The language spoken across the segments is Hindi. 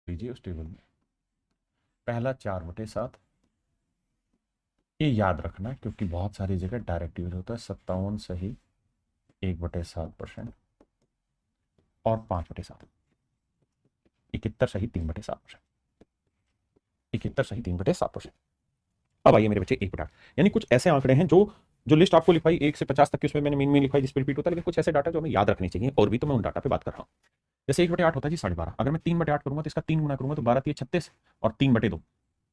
लीजिए उस टेबल में पहला 4/7। ये याद रखना क्योंकि बहुत सारी जगह डायरेक्ट यूज होता है। 57 सही 1/7%। और 5/7। 71 सही 3/7%। 71 सही 3/7%। अब आइए मेरे बच्चे 1/8। यानी कुछ ऐसे आंकड़े हैं जो लिस्ट आपको लिखवाई 1 से 50 तक की, उसमें मैंने मीन में लिखवाई जिस पर रिपीट होता है, लेकिन कुछ ऐसे डाटा जो हमें याद रखने चाहिए और भी, तो मैं उन डाटा पे बात कर रहा हूँ। जैसे 1/8 होता है जी 12.5। अगर मैं 3/8 करूंगा तो इसका 3 गुना करूंगा तो 12×3 = 36 और 3/2।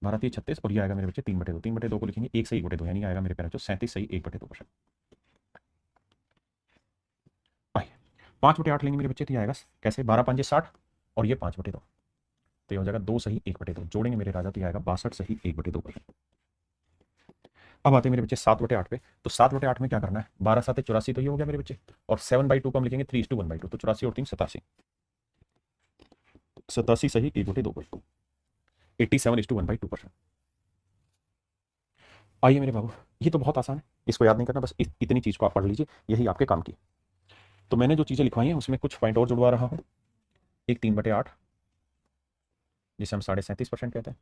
12×3 = 36 और ये आएगा मेरे बच्चे 3/2। 3/2 को लिखेंगे 1 सही 1/2, यानी आएगा मेरे प्यारे बच्चों 37 सही 1/2%। आइए 5/8 लेंगे मेरे बच्चे तो ये आएगा कैसे, 12×5 = 60 और ये 5/2, तो ये हो जाएगा 2 सही 1/2। जोड़ेंगे मेरे राजा तो ये आएगा 62 सही 1/2%। अब आते हैं मेरे बच्चे 7/8 पे। तो 7/8 में क्या करना है, 12×7 = 84, तो ये हो गया मेरे बच्चे। और 7/2 को हम लिखेंगे 3:1/2, तो 84 और 3 87। 87 सही 1/2%। 87:1/2%। आइए मेरे बाबू, ये तो बहुत आसान है, इसको याद नहीं करना, बस इतनी चीज को आप पढ़ लीजिए, यही आपके काम की। तो मैंने जो चीजें लिखवाई हैं उसमें कुछ पॉइंट और जुड़वा रहा हूँ। एक 3/8 जिसे हम 37.5% कहते हैं,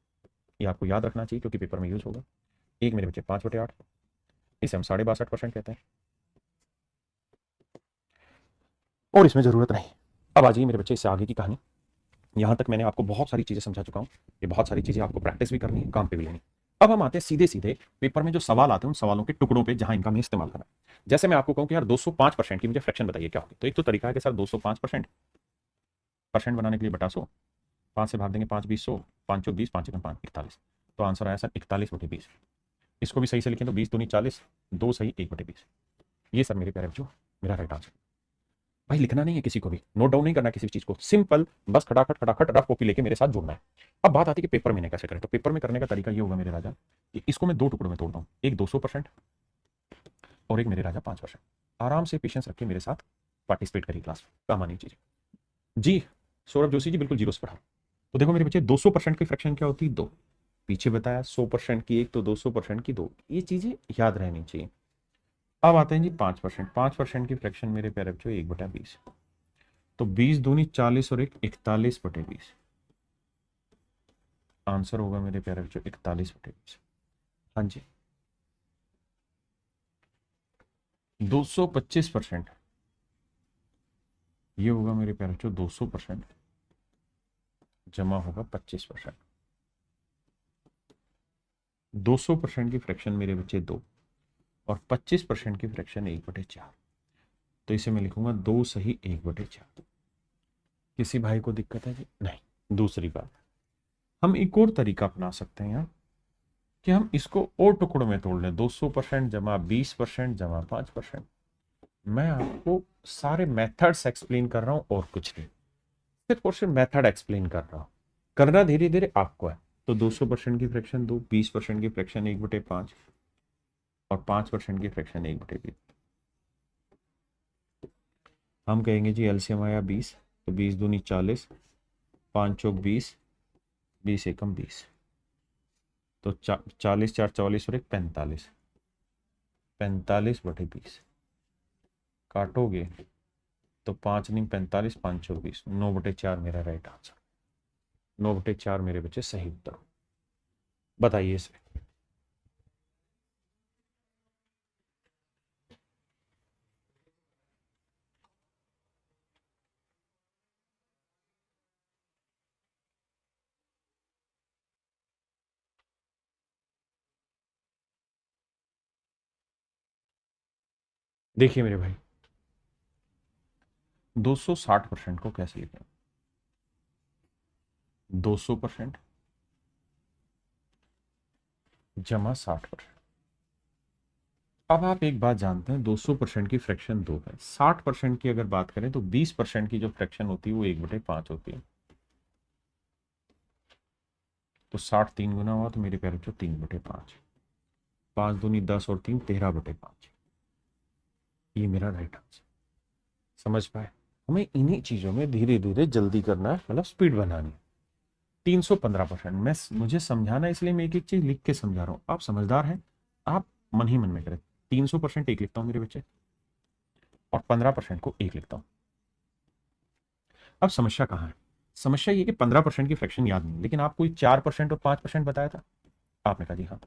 ये आपको याद रखना चाहिए क्योंकि पेपर में यूज होगा। एक मेरे बच्चे 5/8, इसे हम 62.5% कहते हैं और इसमें जरूरत नहीं। अब आ जाइए मेरे बच्चे इससे आगे की कहानी। यहां तक मैंने आपको बहुत सारी चीजें समझा चुका हूं, ये बहुत सारी चीजें आपको प्रैक्टिस भी करनी है, काम पे भी लेनी। अब हम आते हैं सीधे सीधे पेपर में जो सवाल आते हैं उन सवालों के टुकड़ों पे जहां इनका हमें इस्तेमाल करना है। जैसे मैं आपको कहूं कि यार 205% की मुझे फ्रैक्शन बताइए क्या होगी, तो एक तो तरीका है कि सर 205% परसेंट बनाने के लिए बटा 100, 5 से भाग देंगे, 5×20 = 100, 5×4 = 20, 5×1 = 41, तो आंसर आया सर 41/20। इसको भी सही से लिखें तो 20×2 = 40, 2 सही 1/20। ये सर मेरे प्यारे बच्चों मेरा राइट आंसर। भाई लिखना नहीं है किसी को भी, नोट डाउन नहीं करना किसी चीज को, सिंपल बस खटाखट खटाखट रफ कॉपी लेके मेरे साथ जुड़ना है। अब बात आती है कि पेपर में कैसे करें, तो पेपर में करने का तरीका ये होगा मेरे राजा कि इसको मैं 2 टुकड़ों में तोड़ता हूँ, एक 200% और एक मेरे राजा 5%। आराम से पेशेंस रख के मेरे साथ पार्टिसिपेट करिए क्लास में, काम आनी चीजें। जी सौरभ जोशी जी बिल्कुल जीरो से पढ़ा। तो देखो मेरे बच्चे 200% की फ्रैक्शन क्या होती है, 2। पीछे बताया 100% की 1 तो 200% की 2, ये चीजें याद रहनी चाहिए। अब आते हैं जी 5%। 5% की फ्रैक्शन मेरे प्यारे बच्चों 1/20, तो 20×2 = 40 और 1 41/20। आंसर होगा मेरे प्यारे बच्चों 41/20। हाँ जी 225%, ये होगा मेरे प्यारे बच्चों 200% जमा होगा 25%। 200% की फ्रैक्शन मेरे बच्चे 2 और 25% की फ्रैक्शन 1/4, तो इसे मैं लिखूंगा 2 सही 1/4। किसी भाई को दिक्कत है जी नहीं। दूसरी बात, हम एक और तरीका अपना सकते हैं यार कि हम इसको और टुकड़ों में तोड़ लें, 200% जमा 20% जमा 5%। मैं आपको सारे मेथड्स एक्सप्लेन कर रहा हूं और कुछ नहीं, सिर्फ और सिर्फ मेथड एक्सप्लेन कर रहा हूं, करना धीरे धीरे आपको है। तो 200% की फ्रैक्शन 2, 20% की फ्रैक्शन 1/5 और 5% की फ्रैक्शन 1/20। हम कहेंगे जी एलसीएम आया 20, तो 20×2 = 40, 5×4 = 20, 20×1 = 20, तो 40 4 44 और 1 45, 45/20 काटोगे तो 5×9 = 45, 5×4 = 20, 9/4 मेरा राइट आंसर। 9/4 मेरे बच्चे सही उत्तर। बताइए इसे। देखिए मेरे भाई 260% को कैसे लिखें, 200% जमा 60%। अब आप एक बात जानते हैं, 200% की फ्रैक्शन 2 है, 60% की अगर बात करें तो 20% की जो फ्रैक्शन होती है वो 1/5 होती है, तो 60 3 गुना हुआ तो मेरे प्यारे बच्चों 3/5, 5×2 = 10 और 3 13/5। ये मेरा राइट आंसर। समझ पाए, हमें इन्हीं चीजों में धीरे धीरे जल्दी करना है, मतलब स्पीड बनानी है। 315%, मैं मुझे समझाना है इसलिए मैं एक एक चीज लिख के समझा रहा हूं, आप समझदार हैं, आप मन ही मन में करें। 300% एक लिखता हूं मेरे बच्चे और 15% को एक लिखता हूं। अब समस्या कहाँ है, समस्या ये कि 15% की फ्रैक्शन याद नहीं, लेकिन आपको 4% और 5% बताया था। आपने कहा जी हाँ।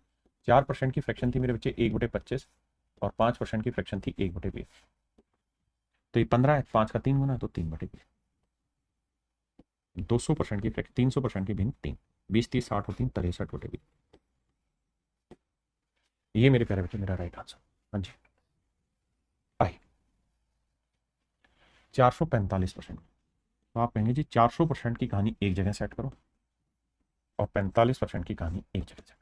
4% की फ्रैक्शन थी मेरे बच्चे 1/25 और 5% की फ्रैक्शन थी 1/20। तो ये 15 है, 5 का 3 गुना तो 3/20। 200% की फ्रैक्शन, 300% की भिन्न 3, 20 30 60 और 3 63/20। ये मेरे प्यारे बच्चे मेरा राइट आंसर। हाँ जी। आई 445%। तो आप कहेंगे जी 400% की कहानी एक जगह सेट करो और 45% की कहानी एक जगह सेट।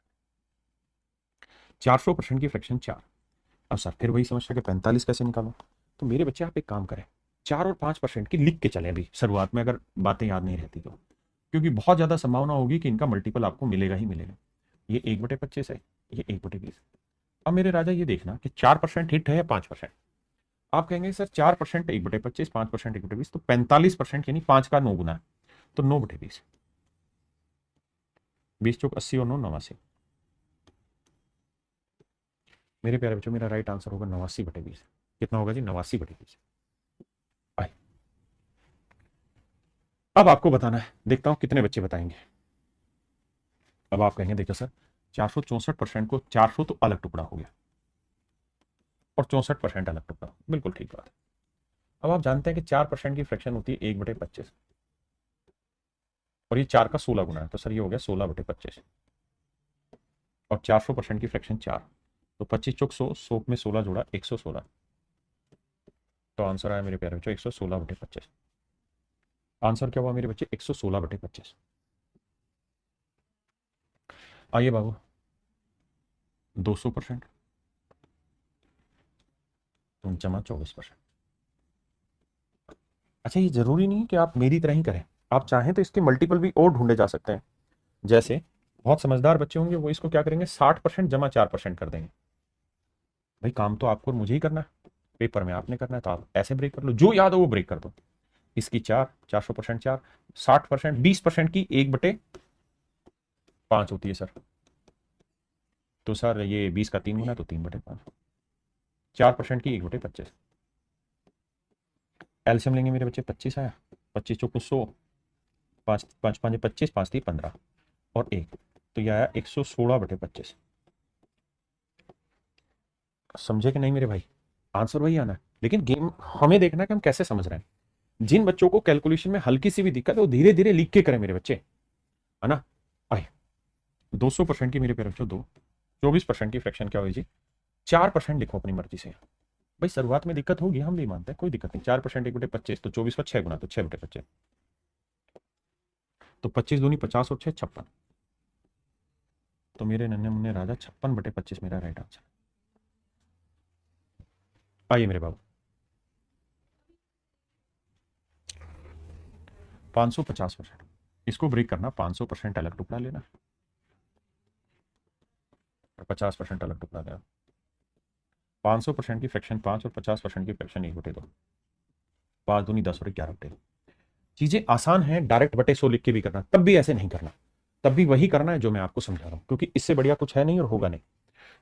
400% की फ्रैक्शन 4। अब सर फिर वही समस्या कि 45 कैसे निकालो। तो मेरे बच्चे आप एक काम करें, 4 और 5% की लिख के चलें अभी शुरुआत में, अगर बातें याद नहीं रहती तो, क्योंकि बहुत ज़्यादा संभावना होगी कि इनका मल्टीपल आपको मिलेगा ही मिलेगा। ये 1/25 है, ये 1/20। अब मेरे राजा ये देखना कि 4% हिट है या 5%। आप कहेंगे सर 4% 1/25, 5% 1/20, तो 45% यानी 5 का 9 गुना है, तो 9/20। 20 चौक 80 और 9 89। मेरे प्यारे बच्चों मेरा राइट आंसर होगा 89/20। कितना होगा जी? 89/20। आए, अब आपको बताना है, देखता हूं कितने बच्चे बताएंगे। अब आप कहेंगे देखो सर 464% को 400 तो अलग टुकड़ा हो गया और 64% अलग टुकड़ा, बिल्कुल ठीक बात है। अब आप जानते हैं कि 4% की फ्रैक्शन होती है 1/25 और ये 4 का 16 गुना है, तो सर ये हो गया 16/25। और 400% की फ्रैक्शन 4, तो 25 चौक 100, 100 में 16 जोड़ा 116। तो आंसर आया मेरे प्यारे बच्चों 116/25। आंसर क्या हुआ मेरे बच्चे? 116/25। आइए बाबू 200% तो जमा 24%। अच्छा, ये जरूरी नहीं कि आप मेरी तरह ही करें, आप चाहें तो इसके मल्टीपल भी और ढूंढे जा सकते हैं। जैसे बहुत समझदार बच्चे होंगे वो इसको क्या करेंगे, 60% जमा 4% कर देंगे। भाई काम तो आपको और मुझे ही करना है, पेपर में आपने करना है, तो आप ऐसे ब्रेक कर लो, जो याद हो वो ब्रेक कर दो। इसकी 400% 4, 60% 20% की 1/5 होती है सर, तो सर ये 20 का 3 गुना तो 3/5। 4% की 1/25। एलसीएम लेंगे मेरे बच्चे, 25 आया, 25 चौको 100, 5 5 5 25, 5 3 15 और 1, तो यह आया 116/25। समझे कि नहीं मेरे भाई? आंसर वही आना है, लेकिन गेम हमें देखना है कि हम कैसे समझ रहे हैं। जिन बच्चों को कैलकुलेशन में हल्की सी भी दिक्कत है वो धीरे धीरे लिख के करें मेरे बच्चे, है ना। आए 200% की मेरे पेरेंट्स दो, 24% की फ्रैक्शन क्या हुई जी? 4% लिखो अपनी मर्जी से। भाई शुरुआत में दिक्कत होगी, हम भी मानते हैं, कोई दिक्कत नहीं। 4% 1/25 तो 24 का 6 गुना, तो 6/25। तो 25 दूनी 50 और 6 56। तो मेरे नन्हे मुन्ने राजा 56/25 मेरा राइट आंसर। आइए मेरे बाबू 550%, इसको ब्रेक करना, 500% अलग टुकड़ा लेना और 50% अलग टुकड़ा लेना। 500% की फ्रैक्शन 5 और 50% की फ्रैक्शन 1/2। 5 दूनी 10 और 11/2। चीजें आसान हैं, डायरेक्ट बटे 100 लिख के भी करना, तब भी ऐसे नहीं करना, तब भी वही करना है जो मैं आपको समझा रहा हूं, क्योंकि इससे बढ़िया कुछ है नहीं और होगा नहीं।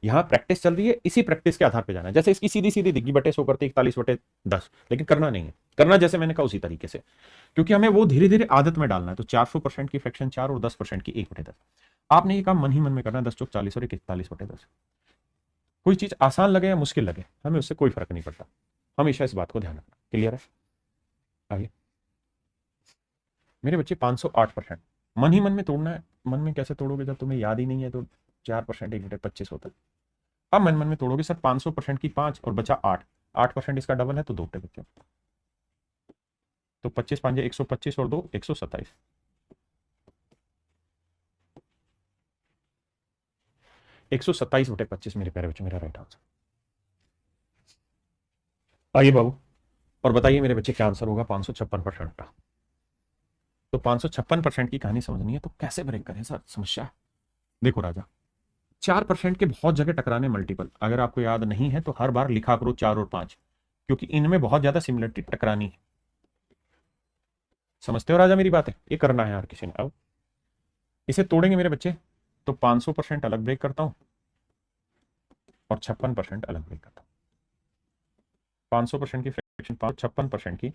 यहाँ प्रैक्टिस चल रही है, इसी प्रैक्टिस के आधार पर जाना है। जैसे इसकी सीधी सीधी दिग्गी बटे 100 करते 41/10, लेकिन करना नहीं है, करना जैसे मैंने कहा उसी तरीके से, क्योंकि हमें वो धीरे धीरे आदत में डालना है। तो 400% की फ्रैक्शन 4 और 10% की 1/10। आपने ये काम मन ही मन में करना है, 10 चौक 40 और 41/10। कोई चीज आसान लगे या मुश्किल लगे हमें उससे कोई फर्क नहीं पड़ता, हमेशा इस बात को ध्यान रखना। क्लियर है? आगे मेरे बच्चे 508%। मन ही मन में तोड़ना है। मन में कैसे तोड़ोगे जब तुम्हें याद ही नहीं है? तो 4% 1/25 होता है। अब मन मन में तोड़ोगे सर, 500% की 5 और बचा 8, 8% इसका डबल है तो 2 बच्चे, तो 25 5 125 और 2 127। 127/25 मेरे प्यारे बच्चे मेरा राइट आंसर। आइए बाबू और बताइए मेरे बच्चे क्या आंसर होगा 556% का। तो 556% की कहानी समझनी है तो कैसे ब्रेक करें सर, समस्या। देखो राजा, 4% के बहुत जगह टकराने मल्टीपल, अगर आपको याद नहीं है तो हर बार लिखा करो 4 और 5, क्योंकि इनमें बहुत ज्यादा सिमिलरिटी टकरानी है। समझते हो राजा मेरी बात है? ये करना है यार किसी ने। अब इसे तोड़ेंगे मेरे बच्चे, तो 500% अलग ब्रेक करता हूं और 56% अलग ब्रेक करता हूं। 500% की फ्रैक्शन 56% की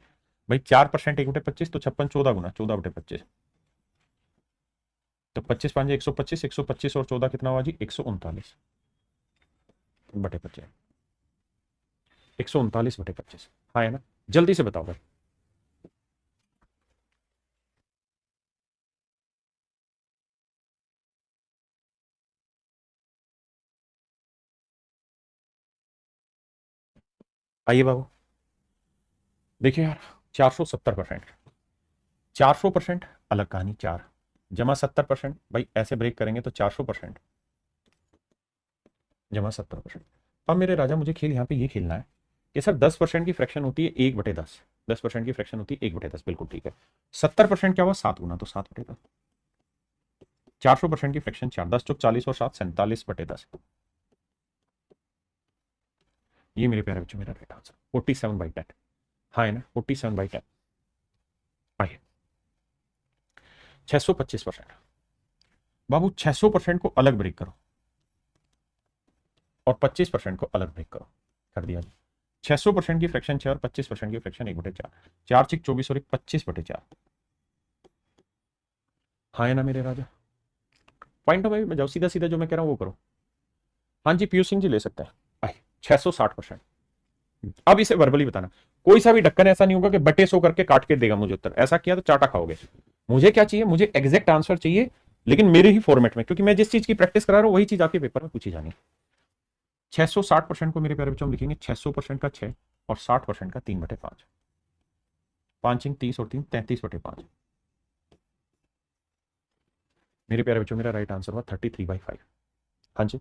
भाई 4% 1/25 तो 56, 14 गुना 14/25, तो 25 5 125, 125 और 14 कितना हुआ जी 139/25, 139/25। हाँ है ना, जल्दी से बताओ भाई। आइए बाबू, देखिए यार, 470%, 400% अलग कहानी, 4 जमा 70%, भाई ऐसे ब्रेक करेंगे तो 400% जमा 70%। अब मेरे राजा मुझे खेल यहाँ पे ये खेलना है कि सर 10% की फ्रैक्शन होती है 1/10, 10% की फ्रैक्शन होती है 1/10, बिल्कुल ठीक है। 70% क्या हुआ 7 गुना, तो 7/10। 400% की फ्रैक्शन 4, 10 चौक 40 और 7 47/10। ये मेरे प्यारे बच्चों मेरा राइट आंसर 47/10। हाँ है ना, 47/10। आइए, 625%। बाबू 600% को अलग ब्रेक करो और 25% को अलग ब्रेक करो। कर दिया जी। 600% की फ्रैक्शन 6 और 25% की फ्रैक्शन 1/4, 4 6 24 और 1 25/4। हाँ है ना मेरे राजा, पॉइंट भाई मैं जाओ, सीधा सीधा जो मैं कह रहा हूँ वो करो। हाँ जी, पीयू सिंह जी ले सकते हैं। आइए, 660%। अब इसे वर्बली बताना, कोई सा भी ढक्कन ऐसा नहीं होगा कि बटे 100 करके काट के देगा मुझे उत्तर, ऐसा किया तो चाटा खाओगे। मुझे क्या चाहिए, मुझे एग्जैक्ट आंसर चाहिए, लेकिन मेरे ही फॉर्मेट में, क्योंकि मैं जिस चीज की प्रैक्टिस करा रहा हूं वही चीज आपके पेपर में पूछी जानी है। 660% को मेरे प्यारे बच्चों हम लिखेंगे 600% का 6 और 60% का 3/5, 5 30 और 3 33/5। मेरे प्यारे बच्चों मेरा राइट आंसर हुआ 33/5। हाँ जी,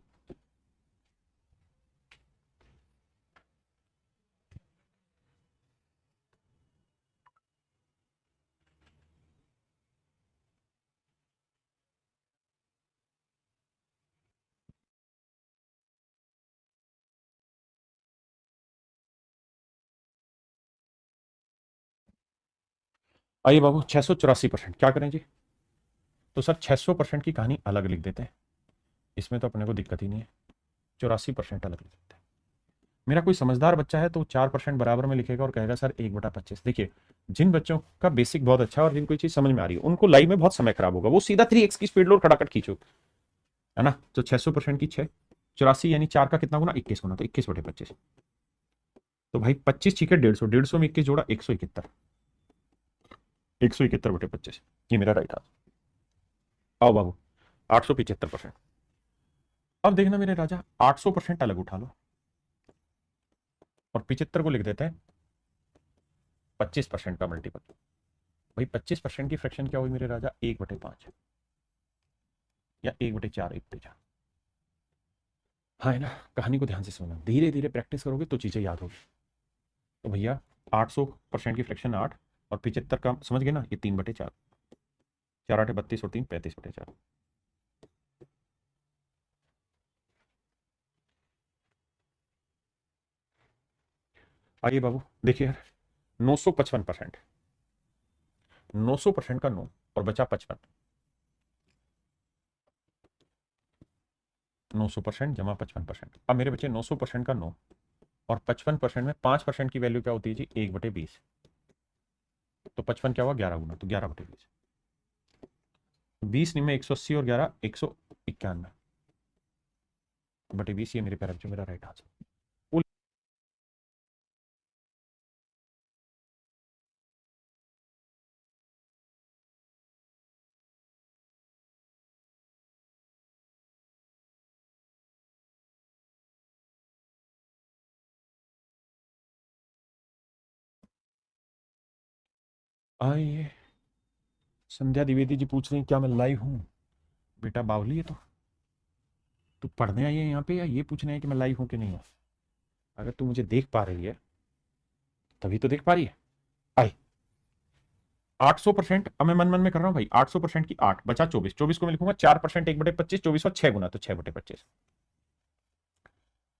आइए बाबू 684%, क्या करें जी। तो सर 600% की कहानी अलग लिख देते हैं, इसमें तो अपने को दिक्कत ही नहीं है। 84% अलग लिख देते हैं। मेरा कोई समझदार बच्चा है तो 4% बराबर में लिखेगा और कहेगा सर 1/25। देखिए, जिन बच्चों का बेसिक बहुत अच्छा है और जिनको ये चीज समझ में आ रही है उनको लाइव में बहुत समय खराब होगा, वो सीधा 3x की स्पीड लो और खटाखट खींचो, है ना। तो 600% की 6, 84 यानी 4 का कितना गुना 21 गुना, तो 21/25। तो भाई 25 ठीक है, 150, 150 में 21 जोड़ा 171, 171/25। ये मेरा राइट आंसर। आओ बाबू, 875%। अब देखना मेरे राजा, 800% अलग उठा लो और 75 को लिख देते हैं 25% का मल्टीपल। भाई 25% की फ्रैक्शन क्या हुई मेरे राजा, 1/5 या 1/4, 1/4। हाँ है ना, कहानी को ध्यान से सुनना, धीरे धीरे प्रैक्टिस करोगे तो चीजें याद होगी। तो भैया 800% की फ्रैक्शन 8 और 75 का समझ गए ना, ये 3/4, 4 8 32 और 3 35/4। आइए बाबू देखिए यार, 955%, 900% का 9 और बचा 55, 900% जमा 55%। अब मेरे बच्चे 900% का 9 और 55% में 5% की वैल्यू क्या होती है जी, 1/20। तो 55 क्या हुआ 11 गुना, तो 11/20। 20 नहीं में 180 और 11 191/20। ये मेरे प्यारे बच्चों मेरा राइट आंसर। आइए, संध्या द्विवेदी जी पूछ रही हैं क्या मैं लाइव हूं। बेटा बावली है तू पढ़ने आई है यहाँ पे या ये पूछना है कि मैं लाइव हूं कि नहीं हूं। अगर तू मुझे देख पा रही है तभी तो देख पा रही है। आई, 800%, अब मैं मन मन में कर रहा हूँ भाई, 800% की 8 बचा 24, 24 को मैं लिखूंगा 4% 1/25, 24 और 6 गुना, तो 6/25।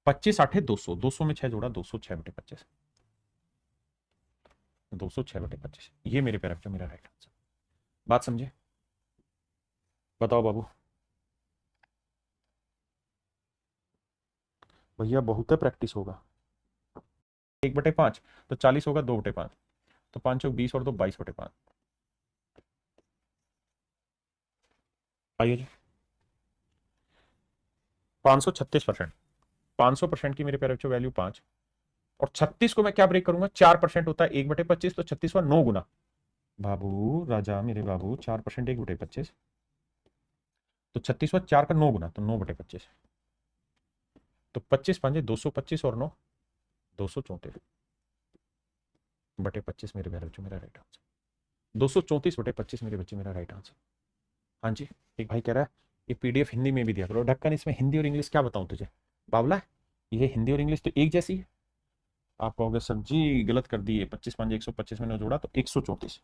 25 8 200, 200 में 6 जोड़ा 200, 6/25, 200 6/25। ये मेरे पैर जो मेरा राइट आंसर। बात समझे, बताओ बाबू। भैया बहुत है, प्रैक्टिस होगा। 1/5 तो 40 होगा 2/5, तो 520 और 22/5। आइए जी, 536%। 500% की मेरे प्यारे बच्चों वैल्यू 5, और 36 को मैं क्या ब्रेक करूंगा, 4% होता है 1/25, तो 36वां 9 गुना। बाबू राजा मेरे बाबू, 4% 1/25, तो 36वां 4 का 9 गुना, तो 9/25। तो 25×5 225 और 9 234/25 मेरे प्यारे बच्चों, मेरा राइट आंसर 234/25 मेरे बच्चे, मेरा राइट आंसर। हाँ जी। एक भाई कह रहा है ये पीडीएफ हिंदी में भी दिया करो। ढक्कन, इसमें हिंदी और इंग्लिश क्या बताऊं तुझे बावला, ये हिंदी और इंग्लिश तो एक जैसी है। आप कहोगे सर जी गलत कर दिए, 25×5 125 में जोड़ा तो 134।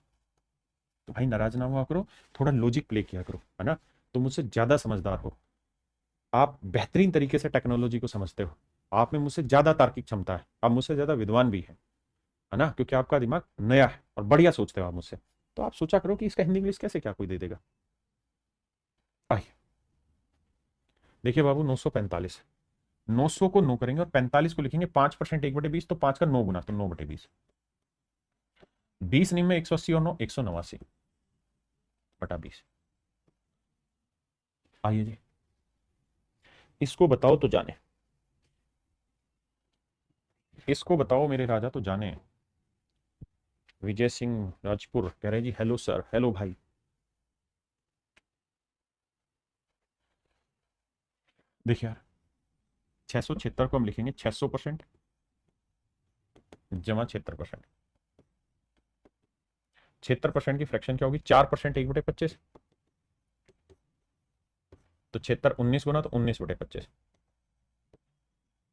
तो भाई नाराज ना हुआ करो, थोड़ा लॉजिक प्ले किया करो, है ना। तुम मुझसे ज्यादा समझदार हो, आप बेहतरीन तरीके से टेक्नोलॉजी को समझते हो, आप में मुझसे ज्यादा तार्किक क्षमता है, आप मुझसे ज्यादा विद्वान भी है ना, क्योंकि आपका दिमाग नया है और बढ़िया सोचते हो आप मुझसे। तो आप सोचा करो कि इसका हिंदी इंग्लिश कैसे क्या कोई दे देगा। आइए देखिए बाबू, 945, 900 को 9 करेंगे और 45 को लिखेंगे 5% 1/20, तो 5 का 9 गुना, तो 9/20। 20 निम में 180 और 9 189/20। आइए जी, इसको बताओ तो जाने, इसको बताओ मेरे राजा तो जाने। विजय सिंह राजपुर कह रहे जी हेलो सर, हेलो भाई। देखिए यार, 676 को हम लिखेंगे 600% जमा 76%। 76% की फ्रैक्शन क्या होगी, 4% 1/25, तो 76 19 गुना, तो 19/25।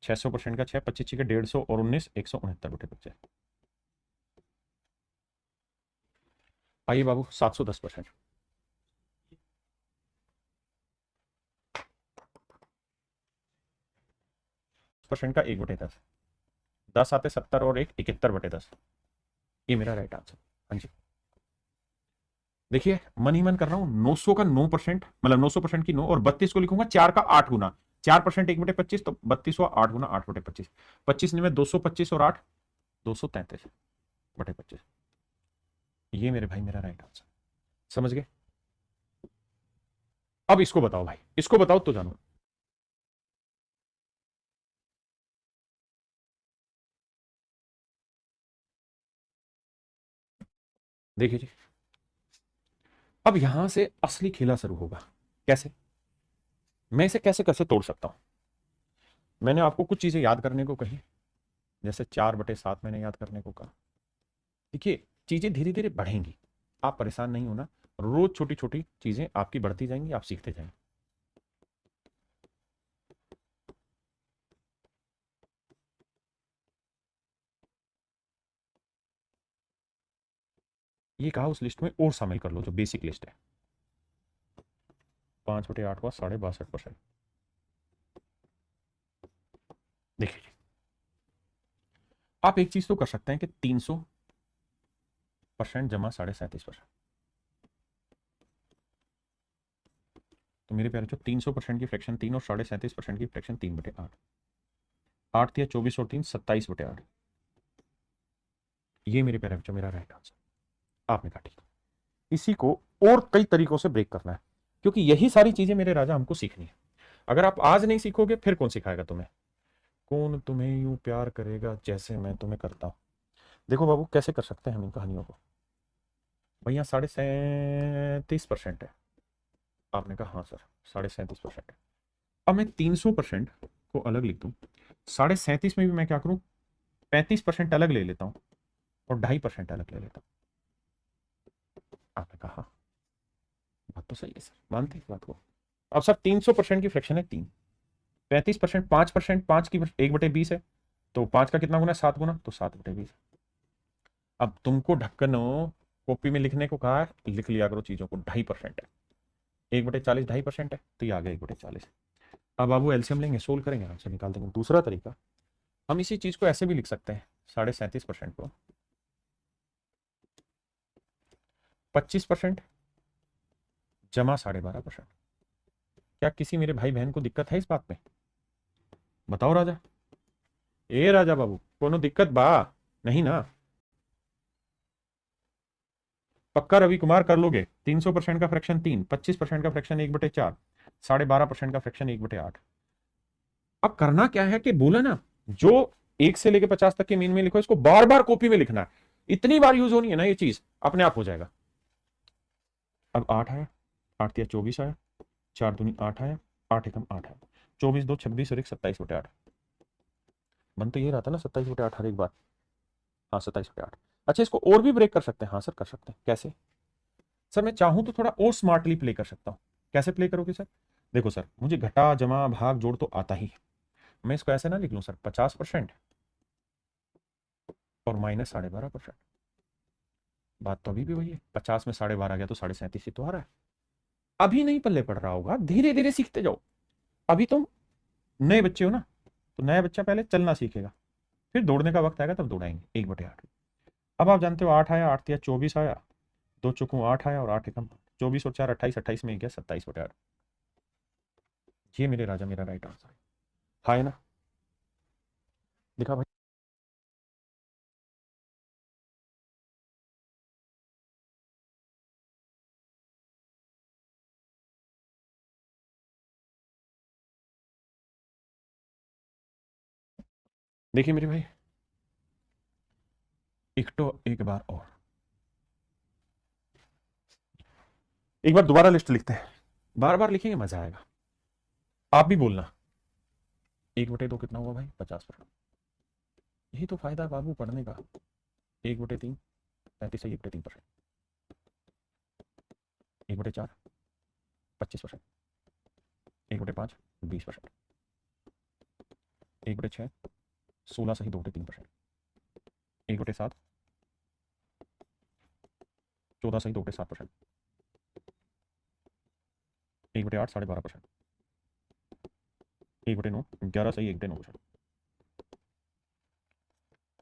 600% का 6, 25 का 150 और 19 169/25। आइए बाबू, 710%। परसेंट का 1/10, 10 आते 70 और 1 71/10। ये मेरा राइट आंसर। हाँ जी। देखिए मन ही मन कर रहा हूं, 900 का 9%, मतलब 900% की 9, और 32 को लिखूंगा 4 का 8 गुना। 4% 1/25, तो 32वां 8 गुना 8/25। 25 में 225 और 8 233/25। ये मेरे भाई मेरा राइट आंसर। समझ गए। अब इसको बताओ भाई, इसको बताओ तो जानो। देखिए जी, अब यहां से असली खेला शुरू होगा। कैसे, मैं इसे कैसे कैसे तोड़ सकता हूं। मैंने आपको कुछ चीजें याद करने को कही, जैसे 4/7 मैंने याद करने को कहा। देखिए चीजें धीरे धीरे बढ़ेंगी, आप परेशान नहीं होना। रोज छोटी छोटी चीजें आपकी बढ़ती जाएंगी, आप सीखते जाएंगे। ये कहा उस लिस्ट में और शामिल कर लो जो बेसिक लिस्ट है। 5/8 हुआ 62.5%। देखिए जी, आप एक चीज तो कर सकते हैं कि 300% जमा 37.5%। तो मेरे प्यारे, जो 300% की फ्रैक्शन 3 और 37.5% की फ्रैक्शन 3/8। 8 दिया 24 और 3 27/8। ये मेरे प्यारे बच्चों मेरा राइट आंसर। आपने कहा ठीक। इसी को और कई तरीकों से ब्रेक करना है, क्योंकि यही सारी चीजें मेरे राजा हमको सीखनी है। अगर आप आज नहीं सीखोगे फिर कौन सिखाएगा तुम्हें। कौन तुम्हें यूं प्यार करेगा जैसे मैं तुम्हें करता हूं। देखो बाबू कैसे कर सकते हैं हम इन कहानियों को। भैया 37.5% है। आपने कहा हाँ सर 37.5% है। अब मैं 300% को अलग लिख दूं, 37.5 में भी मैं क्या करूं, 35% अलग ले लेता हूं और 2.5% अलग ले लेता हूं। आपने कहा हाँ, बात तो सही है सर, मानते हैं इस बात को। अब सर 300% की फ्रैक्शन है 3, 35% 5%, 5 की 1/20 है, तो 5 का कितना गुना, 7 गुना, तो 7/20। अब तुमको ढक्कन कॉपी में लिखने को कहा है, लिख लिया करो चीजों को। 2.5% है, 1/40 2.5% है, तो ये आ गया 1/40। अब बाबू एलसीएम लेंगे, सोल्व करेंगे, आराम से निकाल देंगे। दूसरा तरीका, हम इसी चीज को ऐसे भी लिख सकते हैं, 37.5% को 25% जमा 12.5%। क्या किसी मेरे भाई बहन को दिक्कत है इस बात में, बताओ राजा। ए राजा बाबू, कोनो दिक्कत बा नहीं ना। पक्का रवि कुमार कर लोगे। 300% का फ्रैक्शन 3, 25% का फ्रैक्शन 1/4, 12.5% का फ्रैक्शन 1/8। अब करना क्या है कि बोला ना, जो 1 से लेके 50 तक के मीन में लिखो, इसको बार बार कॉपी में लिखना है। इतनी बार यूज होनी है ना ये चीज, अपने आप हो जाएगा। अब 8 आया, 8 तिया 24 आया, 4 दूनी 8 आया, 8 एकम 8 आया, 24 2 26 और 1 27/8। बन तो ये रहा था ना 27/8 हर एक बार। हाँ 27/8। अच्छा इसको और भी ब्रेक कर सकते हैं? हाँ सर कर सकते हैं। कैसे? सर मैं चाहूं तो थोड़ा और स्मार्टली प्ले कर सकता हूं। कैसे प्ले करोगे सर? देखो सर, मुझे घटा जमा भाग जोड़ तो आता ही है। मैं इसको ऐसे ना लिख लूं सर, 50% और माइनस 12.5%। बात तो अभी भी वही है, 50 में 12.5 आ गया तो 37.5 ही तो आ रहा है। अभी नहीं पल्ले पड़ रहा होगा, धीरे धीरे सीखते जाओ। अभी तुम नए बच्चे हो ना, तो नया बच्चा पहले चलना सीखेगा, फिर दौड़ने का वक्त आएगा तब दौड़ाएंगे 1/8। अब आप जानते हो 8 आया, 8 तिया 24 आया, 2 चौकों 8 आया और 8 एकम 24 और 4 28, 28 में गया 27/8। ये मेरे राजा मेरा राइट आंसर है। हाँ है ना? दिखा भाई। देखिए मेरे भाई, एक बार और, एक बार दोबारा लिस्ट लिखते हैं। बार बार लिखेंगे मजा आएगा। आप भी बोलना। 1/2 कितना हुआ भाई? 50%। यही तो फायदा है बाबू पढ़ने का। 1/3 35 है, 1/3%। 1/4 25%। 1/5 20%। 1/6 16 सही 2/3%। 1/7 14 सही 2/7%। 1/8 12.5%। 1/9 11 सही 1/9%।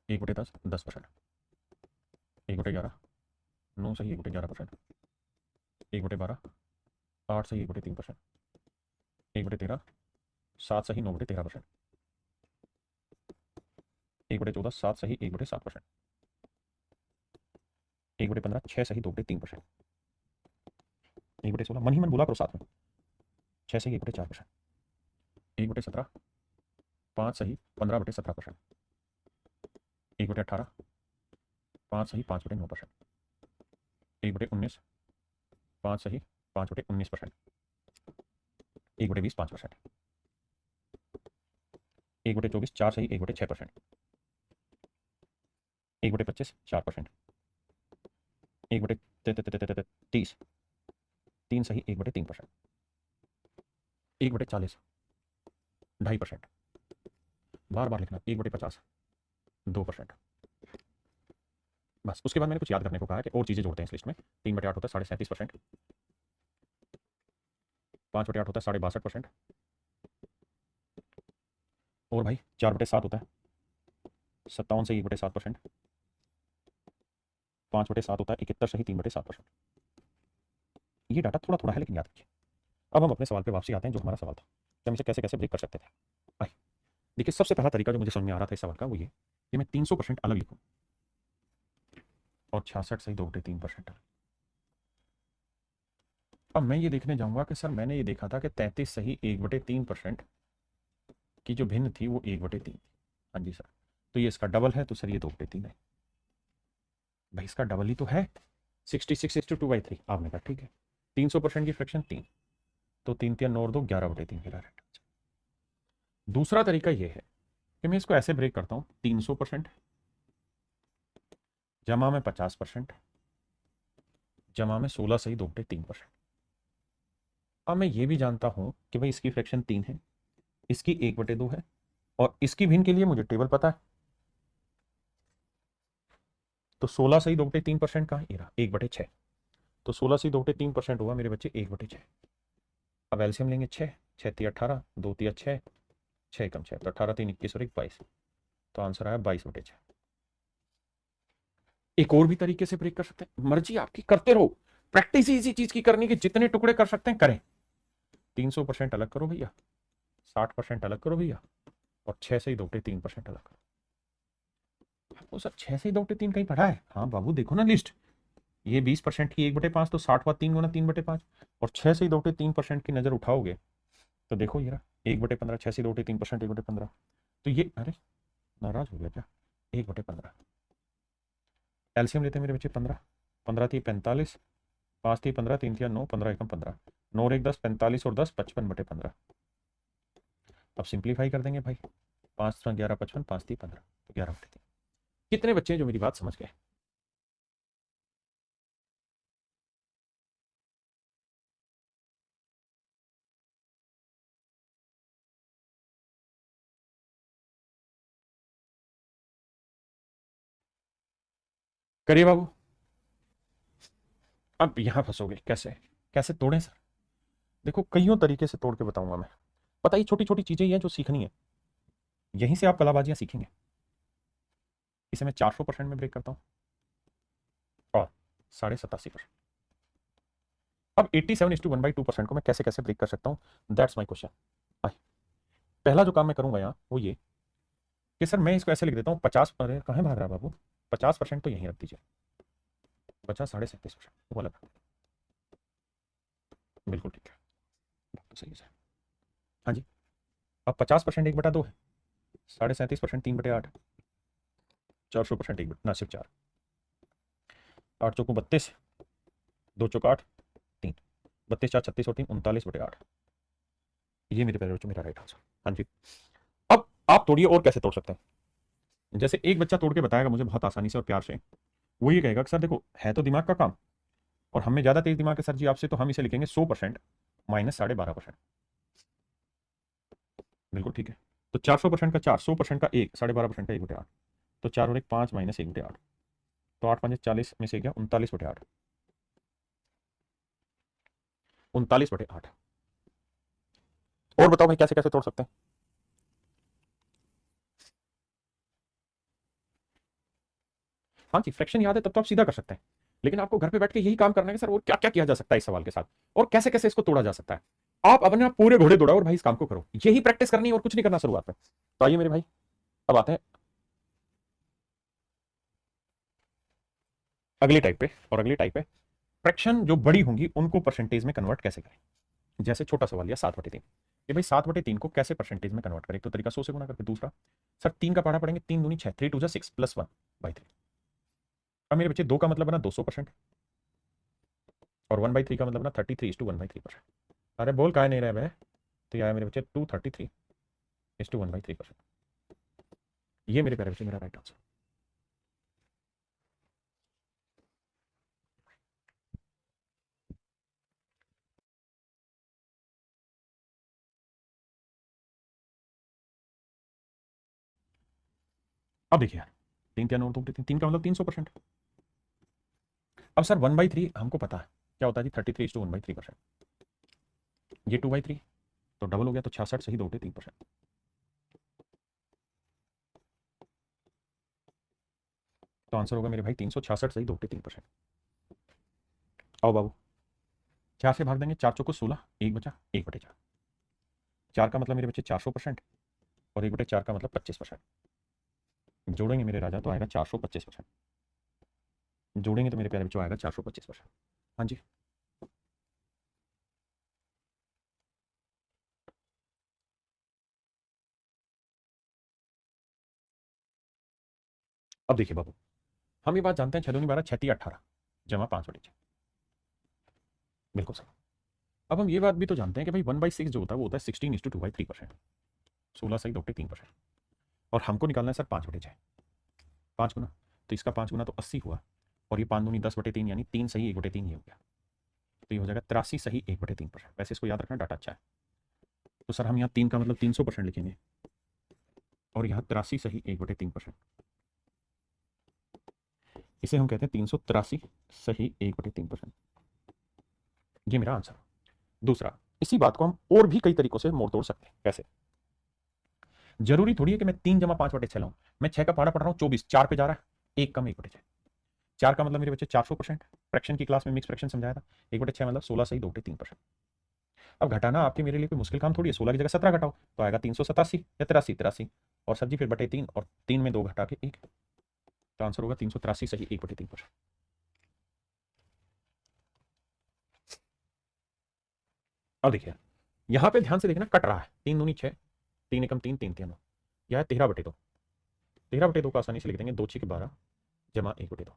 1/10 10%। 1/11 9 सही 1/11%। 1/12 8 सही 1/3%। 1/13 7 सही 9/13%। 1/14 7 सही 1/7%। 1/15 6 सही 2/3%। 1/16 मन ही मन बोला करो साथ में, 6 सही 1/4%। 1/17 5 सही 15/17%। 1/18 5 सही 5/9%। 1/19 5 सही 5/19%। 1/20 5%। 1/24 4 सही 1/6%। 1/25 4%। 1/30 3 सही 1/3%। 1/40 2.5%। बार बार लिखना। 1/50 2%। बस उसके बाद मैंने कुछ याद करने को कहा है कि और चीजें जोड़ते हैं इस लिस्ट में। 3/8 होता है 37.5%। 5/8 होता है 62.5%। और भाई 4/7 होता है 57 से 1/7%। 5/7 होता है 71 सही 3/7%। ये डाटा थोड़ा थोड़ा है लेकिन याद रखिए। अब हम अपने सवाल पे वापसी आते हैं, जो हमारा सवाल था कि हम इसे कैसे कैसे ब्रेक कर सकते थे। आइए देखिए, सबसे पहला तरीका जो मुझे समझ में आ रहा था इस सवाल का वो ये कि मैं 300% अलग लिखूं और 66 सही 2/3%। अब मैं ये देखने जाऊंगा कि सर मैंने ये देखा था कि 33 सही 1/3% की जो भिन्न थी वो 1/3 थी। हाँ जी सर, तो ये इसका डबल है, तो सर ये 2/3 है। भाई इसका डबल ही तो है, 66/2/3। आपने कहा ठीक है, 300% की फ्रैक्शन 3, तो 3 तिया 9 और 2 11/3 मेरा राइट आंसर। दूसरा तरीका ये है कि मैं इसको ऐसे ब्रेक करता हूं, 300% जमा में 50% जमा में 16 सही 2/3%। अब मैं ये भी जानता हूं कि भाई इसकी फ्रैक्शन 3 है, इसकी 1/2 है, और इसकी भिन्न के लिए मुझे टेबल पता है। तो 16 सही 2/3% कहाँ? 1/6। तो 16 सही 2/3% हुआ मेरे बच्चे 1/6। अब एलसीएम लेंगे 6, 6 तिया 18, 2 तिया 6, 6 कम 6, तो 18 3 21 और 1 22, तो आंसर आया 22/6। एक और भी तरीके से ब्रेक कर सकते हैं, मर्जी आपकी, करते रहो। प्रैक्टिस ही इसी चीज की करनी कि जितने टुकड़े कर सकते हैं करें। 300% अलग करो भैया, 60% अलग करो भैया, और 6 से ही 2/3% अलग करो। आपको सर 6 से ही 2/3 कहीं पढ़ा है? हाँ बाबू देखो ना लिस्ट, ये 20% की 1/5 तो 60 हुआ 3 गुना 3/5, और 6 से ही 2/3% की नजर उठाओगे तो देखो ये रहा 1/15, 6 से 2/3%, 1/15। तो ये अरे नाराज हो गया क्या? 1/15 एलसीएम लेते हैं मेरे बच्चे 15, 15 थी 45, 5 थी 15, 3 थी 9, 15 एकम 15, 9 और 1 10, 45 और 10 55/15। अब सिंप्लीफाई कर देंगे भाई, 5 11 55, 5 थी 15, तो 11/3। कितने बच्चे हैं जो मेरी बात समझ गए? करिए बाबू। अब यहां फंसोगे कैसे? कैसे तोड़ें सर? देखो कईयों तरीके से तोड़ के बताऊंगा मैं। पता ही छोटी छोटी चीजें ही हैं जो सीखनी है, यहीं से आप कलाबाजियां सीखेंगे। इसे मैं 400% में ब्रेक करता हूं और 87.5%। अब 87:1/2% को मैं कैसे कैसे ब्रेक कर सकता हूं, दैट्स माई क्वेश्चन। पहला जो काम मैं करूंगा यहाँ वो ये कि सर मैं इसको ऐसे लिख देता हूँ 50, अरे कहाँ भाग रहा है बाबू, 50% तो यहीं रख दीजिए, बचा 37.5%, वो अलग। बिल्कुल ठीक है, बात तो सही है सर। हाँ जी। अब 50% 1/2 है, 37.5% 3/8, 400% 1 सिर्फ 4, 8 चौको 32, 2 चौका 8, 3, 32 4 36 और 3 39/8। ये मेरे पैरों मेरा राइट आंसर। हाँ जी। अब आप तोड़िए और कैसे तोड़ सकते हैं। जैसे एक बच्चा तोड़ के बताएगा मुझे बहुत आसानी से और प्यार से, वो ये कहेगा कि सर देखो है तो दिमाग का काम, और हमें ज्यादा तेज दिमाग है सर जी आपसे, तो हम इसे लिखेंगे 100% माइनस 12.5%। बिल्कुल ठीक है। तो 400% का 4, 100% का 1, 12.5% का 1/8, तो 4 और 1 5 माइनस 1/8, तो 8 5 40 में से गया 39/8, 39/8। और बताओ भाई कैसे कैसे तोड़ सकते हैं। हाँ जी, फ्रैक्शन याद है तब तो आप सीधा कर सकते हैं, लेकिन आपको घर पे बैठ के यही काम करना है कि सर और क्या क्या किया जा सकता है इस सवाल के साथ, और कैसे कैसे इसको तोड़ा जा सकता है। आप अपने आप पूरे घोड़े दौड़ाओ और भाई इस काम को करो, यही प्रैक्टिस करनी है और कुछ नहीं करना शुरुआत में। तो आइए मेरे भाई, अब आते हैं अगली टाइप पे, और अगली टाइप है फ्रैक्शन जो बड़ी होंगी उनको परसेंटेज में कन्वर्ट कैसे करें। जैसे छोटा सवाल लिया 7/3, कि भाई 7/3 को कैसे परसेंटेज में कन्वर्ट करें। तो तरीका 100 से गुना करके, दूसरा सर 3 का पढ़ा पढ़ेंगे, 3 दूनी 6, 3 2 6 प्लस 1/3। अब मेरे बच्चे 2 का मतलब बना 200%, और 1/3 का मतलब बना 33:1/3%। अरे बोल काहे नहीं रहे भाई। तो ये आया मेरे बच्चे 233:1/3%। ये मेरे प्यारे बच्चे मेरा राइट आंसर। अब देखिए यार, 3 क्या 9 2 3 का मतलब 300%। अब सर 1/3 हमको पता है क्या होता है जी, 33:1/3%। ये 2/3 तो डबल हो गया, तो 66 सही 2/3%। तो आंसर होगा मेरे भाई 366 सही 2/3%। आओ बाबू, 4 से भाग देंगे, 4 चौको 16, 1 बचा 1/4। 4 का मतलब मेरे बच्चे 400%, और 1/4 का मतलब 25%। जोड़ेंगे मेरे राजा तो आएगा 425%। जोड़ेंगे तो मेरे प्यारे बच्चों आएगा 425%। हाँ जी। अब देखिए बाबू, हम ये बात जानते हैं 6 दूनी 12, 6 तिया 18 जमा 5/6। बिल्कुल सही। अब हम ये बात भी तो जानते हैं कि भाई 1/6 जो होता है वो होता है 16:2/3%। 16 सही 2/3%। और हमको निकालना है सर 5/6, 5 गुना, तो इसका 5 गुना तो 80 हुआ, और ये 5 दूनी 10/3 यानी 3 सही 1/3 ये हो गया, तो ये हो जाएगा 83 सही 1/3%। वैसे इसको याद रखना, डाटा अच्छा है। तो सर हम यहाँ 3 का मतलब 300% लिखेंगे, और यहाँ 83 सही 1/3%। इसे हम कहते हैं 383 सही 1/3%। ये मेरा आंसर। दूसरा, इसी बात को हम और भी कई तरीकों से मोड़ तोड़ सकते हैं। कैसे? जरूरी थोड़ी है कि मैं 3 जमा 5/6 लाऊं। मैं 6 का पहाड़ा पढ़ रहा हूँ 24, 4 पे जा रहा है, 1 कम 1/6। 4 का मतलब मेरे बच्चे 400%, फ्रैक्शन की क्लास में मिक्स फ्रैक्शन समझाया था। 1/6 मतलब 16 सही 2/3%। अब घटाना आपके मेरे लिए कोई मुश्किल काम थोड़ी है, 16 की जगह 17 घटाओ तो आएगा 387 या 83, और सर जी फिर बटे 3, और 3 में 2 घटा के 1, तो आंसर होगा 383 सही 1/3%। अब देखिए यहाँ पे ध्यान से देखना, कट रहा है, 3 दूनी 6, 3 एकम 3, 3 3 यह है 13/2। 13/2 को आसानी से लिख देंगे 2×6 = 12 जमा 1/2।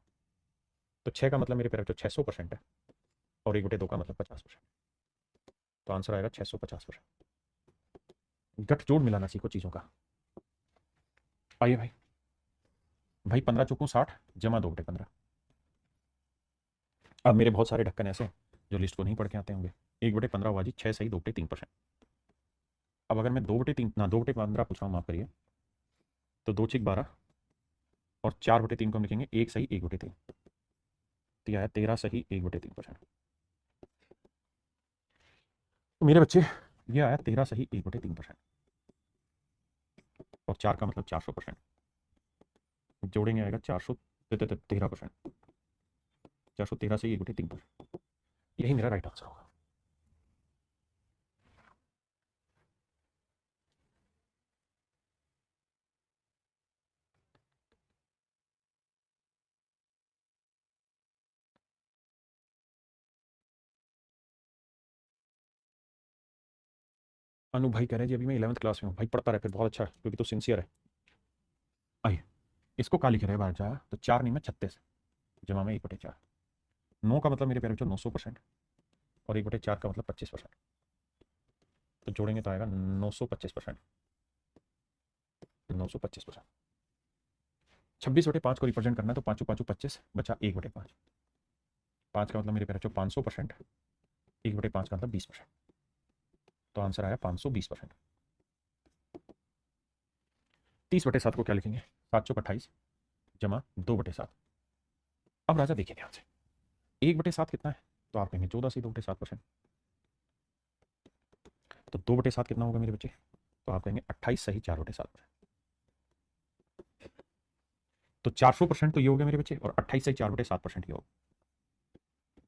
तो 6 का मतलब मेरे पे 600% है और 1/2 का मतलब 50%। तो आंसर आएगा 650%। गठजोड़ मिलाना सीखो चीजों का। आइए भाई, भाई 15 चौकों 60 जमा 2/15। अब मेरे बहुत सारे ढक्कन ऐसे हैं जो लिस्ट को नहीं पढ़ के आते होंगे। 1/15 हुआ जी 6 सही 2/3%। अब अगर मैं 2/3 ना 2/15 पूछ रहा हूँ, माफ करिए, तो 2×12 और 4/3 को हम लिखेंगे 1 सही 1/3। तो यह है 13 सही 1/3%। तो मेरे बच्चे ये आया 13 सही 1/3%। और 4 का मतलब 400%। जोड़ेंगे आएगा 413%। 413 से 1/3%। यही मेरा राइट आंसर होगा। अनु भाई कह रहे हैं जी अभी मैं 11th क्लास में हूँ। भाई पढ़ता रहे फिर, बहुत अच्छा है, क्योंकि तो सिंसियर है। आइए इसको क्या लिख रहे हैं बाहर जा, तो 4 नहीं में 36 जमा में 1/4। 9 का मतलब मेरे प्यारे बच्चों 900% और 1/4 का मतलब 25%। तो जोड़ेंगे तो आएगा 925%। 925%। 26/5 को रिप्रेजेंट करना है तो 5 5 25 बचा 1/5। 5 का मतलब मेरे प्यारे बच्चों 500%। 1/5 का मतलब 20%। तो आंसर आया 520%। 30/7 को क्या लिखेंगे, 7 चौक 28 जमा 2/7। अब राजा देखिए ध्यान से, 1/7 कितना है, तो आप कहेंगे 14 से 2/7%। तो 2/7 कितना होगा मेरे बच्चे, तो आप कहेंगे 28 सही 4/7%। तो 400% तो ये हो गया मेरे बच्चे, और 28 सही 4/7% ये होगा।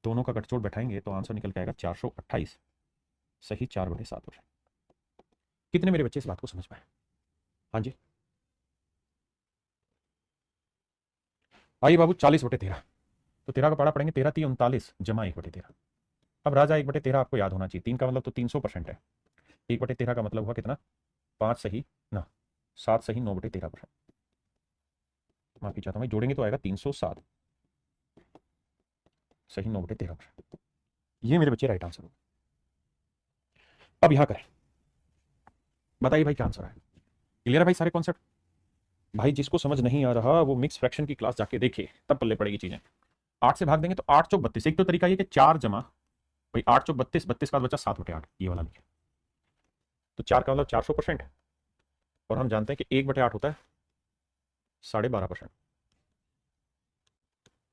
दोनों का गठजोड़ बैठाएंगे तो आंसर निकल के आएगा 428 सही 4/7%। कितने मेरे बच्चे इस बात को समझ पाए? हाँ जी, आइए बाबू 40/13। तो 13 का पढ़ा पढ़ेंगे, 13 3 39 जमा 1/13। अब राजा 1/13 आपको याद होना चाहिए, 3 का मतलब तो 300% है। 1/13 का मतलब हुआ कितना, 5 सही ना 7 सही 9/13%। माफी चाहता हूँ भाई, जोड़ेंगे तो आएगा 307 सही 9/13%। ये मेरे बच्चे राइट आंसर हो। अब यहां करें, बताइए भाई क्या आंसर है। क्लियर है भाई सारे कॉन्सेप्ट? भाई जिसको समझ नहीं आ रहा वो मिक्स फ्रैक्शन की क्लास जाके देखे, तब पल्ले पड़ेगी चीजें। 8 से भाग देंगे तो 8 चौक 32। एक तो तरीका ये कि 4 जमा, भाई 8 चौक 32, 32 का बचा 7/8, ये वाला लिखे। तो 4 का मतलब 400%, और हम जानते हैं कि 1/8 होता है 12.5%।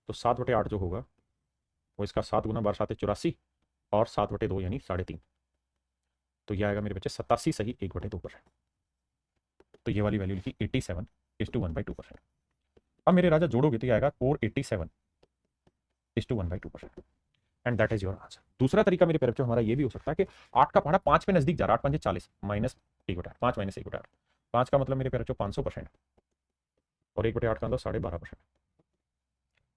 तो 7/8 जो होगा वो इसका 7 गुना 12 7 84, और 7/2 यानी 3.5। तो यह आएगा मेरे बच्चे 87 सही 1/2%। तो ये वाली वैल्यू लिखी 87:1/2%। अब मेरे राजा जोड़ोगे तो ये आएगा 487:1/2%। And that is your answer. दूसरा तरीका मेरे पेरेंट्स हमारा ये भी हो सकता है कि 8 का पढ़ा 5 पे नजदीक जा रहा है, 8 5 40 माइनस 1/8, 5 माइनस 1/8। 5 का मतलब मेरे पेरेंट्स 500% और 1/8 का मतलब 12.5%।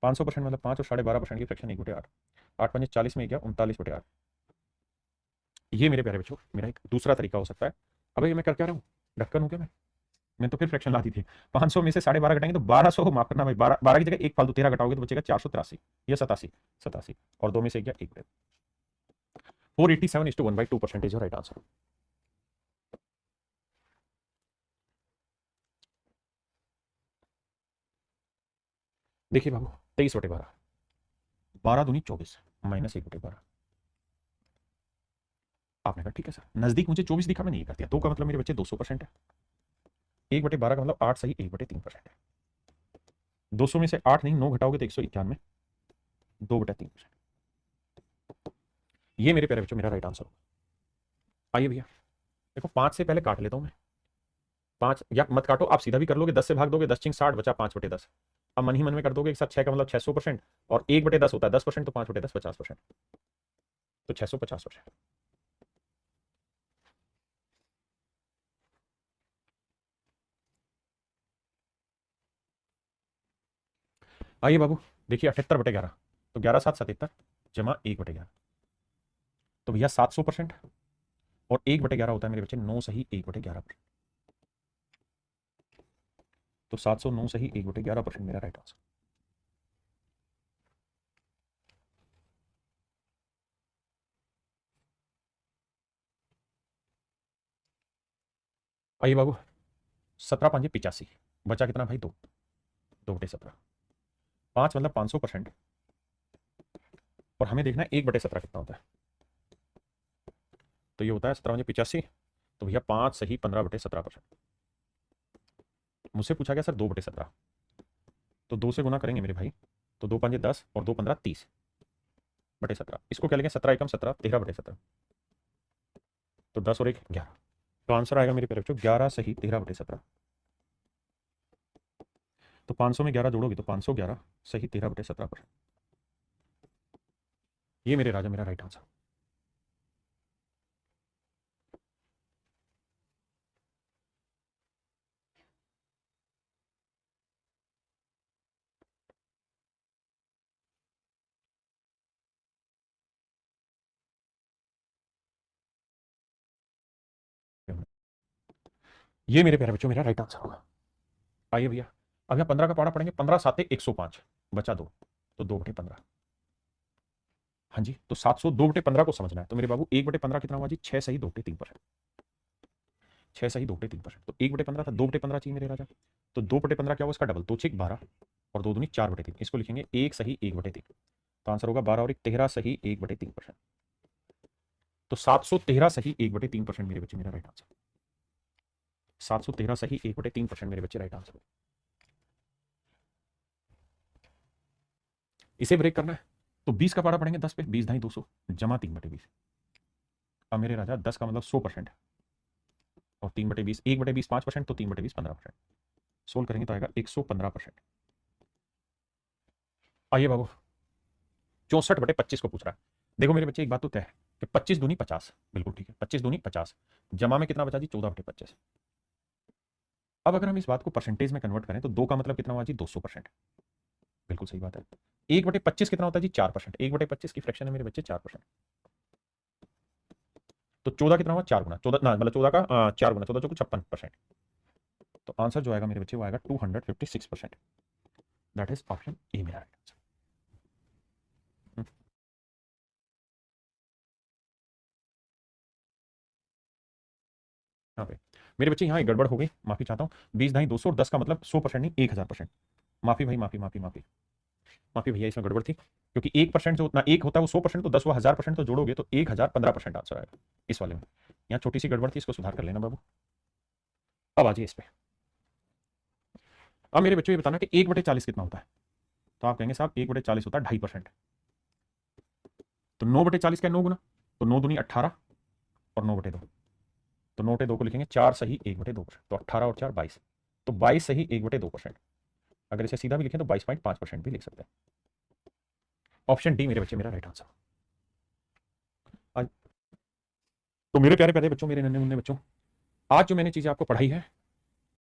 500% मतलब 5 और 12.5% की फ्रैक्शन 1/8। 8 5 40 में गया 39/8। ये मेरे प्यारे बच्चों मेरा एक दूसरा तरीका हो सकता है। अब ये मैं कर क्या रहा हूँ, ढक्कन हूँ क्या मैं तो फिर फ्रैक्शन ला दी थी। 500 में से 12.5 घटाएंगे तो 1200, माफ करना भाई, 12 की जगह एक फालतू 13 घटाओगे तो बचेगा 483 या 87, 87 और 2 में से गया 1। 487:1/2% इज योर राइट आंसर। देखिए बाबू 23/12, 12 दूनी 24 माइनस 1/12। आपने कहा ठीक है सर, नजदीक मुझे 24 दिखा, मैंने ये कर दिया। 2 का मतलब मेरे बच्चे 200% है। 1/12 का मतलब 8 सही 1/3% है। 200 में से 8 नहीं 9 घटाओगे तो 191, 2/3%। ये मेरे प्यारे बच्चों मेरा राइट आंसर होगा। आइए भैया देखो, 5 से पहले काट लेता हूं मैं। 5 या मत काटो, आप सीधा भी कर लोगे, 10 से भाग दोगे, 10 चिंग 60 बचा 5/10। अब मन ही मन में कर दोगे एक साथ, 6 का मतलब 600%, और 1/10 होता है 10%, तो 5/10 50%। तो 650%। आइए बाबू देखिए 78/11, तो 11 7 77 जमा 1/11। तो भैया 700%, और 1/11 होता है मेरे बच्चे 9 सही 1/11%। तो 709 सही 1/11% मेरा राइट आंसर। आइए बाबू, 17×5 = 85। बचा कितना भाई? 2। 2/17। 5 मतलब 500%। और हमें देखना है 1/17 कितना होता है। तो ये होता है 17×85। तो भैया 5 सही 15/17%। मुझसे पूछा गया सर 2/17। तो 2 से गुना करेंगे मेरे भाई। तो 2×5 = 10 और 2×15 = 30/17। इसको क्या लेंगे? 17 एकम 17 13/17। तो 10 और 1 11। तो आंसर आएगा मेरे प्यारे बच्चों 11 सही 13/17। तो 500 में 11 जोड़ोगे तो 511 सही 13/17%। ये मेरे राजा मेरा राइट आंसर। ये मेरे प्यारे बच्चों मेरा राइट आंसर होगा। आइए भैया, अब यहाँ 15 का पारा पढ़ेंगे। 15 7 105। बचा 2। तो 2/15। हाँ जी, तो 700 2/15 को समझना है। तो मेरे बाबू 1/15 कितना हुआ जी? 6 सही 2/3%। 6 सही 2/3%। तो 1/15 था, 2/15 चाहिए मेरे राजा। तो 2/15 क्या हुआ? इसका डबल। 2 6 12 और 2 दूनी 4/3। इसको लिखेंगे 1 सही 1/3। तो आंसर होगा 12 और 1 13 सही 1/3%। तो 713 सही 1/3% मेरे बच्चे मेरा राइट आंसर। 713 सही 1/3% मेरे बच्चे राइट आंसर। इसे ब्रेक करना है तो 20 का पारा पढ़ेंगे 10 पे। 20 ढाई 200 जमा 3/20। अब मेरे राजा 10 का मतलब 100% और 3/20 1/20 5%। तो 3/20 15%। सोल्व करेंगे तो आएगा 115%। आइए बाबू, 64/25 को पूछ रहा है। देखो मेरे बच्चे एक बात तो तय है कि 25 दूनी 50। बिल्कुल ठीक है, 25 दूनी 50। जमा में कितना बचा जी? 14/25। अब अगर हम इस बात को परसेंटेज में कन्वर्ट करें तो 2 का मतलब कितना हुआ जी? 200%। बिल्कुल सही बात है। 1/25 कितना होता है जी? 4%। 1/25 की फ्रैक्शन है मेरे बच्चे 4%। तो 14 कितना हुआ? 4 गुना 14 ना, मतलब 14 का 4 गुना 14 चौको 56%। तो आंसर जो आएगा मेरे बच्चे वो आएगा 256%। दैट इज ऑप्शन ए मेरा राइट आंसर। यहाँ पे मेरे बच्चे यहाँ एक गड़बड़ हो गई, माफी चाहता हूँ। 20 ढाई 200 और 10 का मतलब 100% नहीं 1000%। माफी भाई, माफी माफी माफी माफी भैया, इसमें गड़बड़ थी। क्योंकि 1% जो उतना एक होता है वो 100%, तो 10 वो 1000%, तो जोड़ोगे तो 1015% आंसर आएगा इस वाले में। यहाँ छोटी सी गड़बड़ थी, इसको सुधार कर लेना बाबू। अब आ जाइए इस पे। अब मेरे बच्चों ये बताना कि 1/40 कितना होता है। तो आप कहेंगे साहब 1/40 होता है 2.5%। तो 9/40 का 9 गुना। तो 9 दूनी 18 और 9/2। तो 9/2 को लिखेंगे 4 सही 1/2%। तो 18 और 4 22। तो 22 सही 1/2%। अगर इसे सीधा भी लिखें तो 22.5% भी लिख सकते हैं। ऑप्शन डी मेरे बच्चे मेरा राइट आंसर। तो मेरे प्यारे प्यारे बच्चों, मेरे नन्हे मुन्ने बच्चों, आज जो मैंने चीजें आपको पढ़ाई है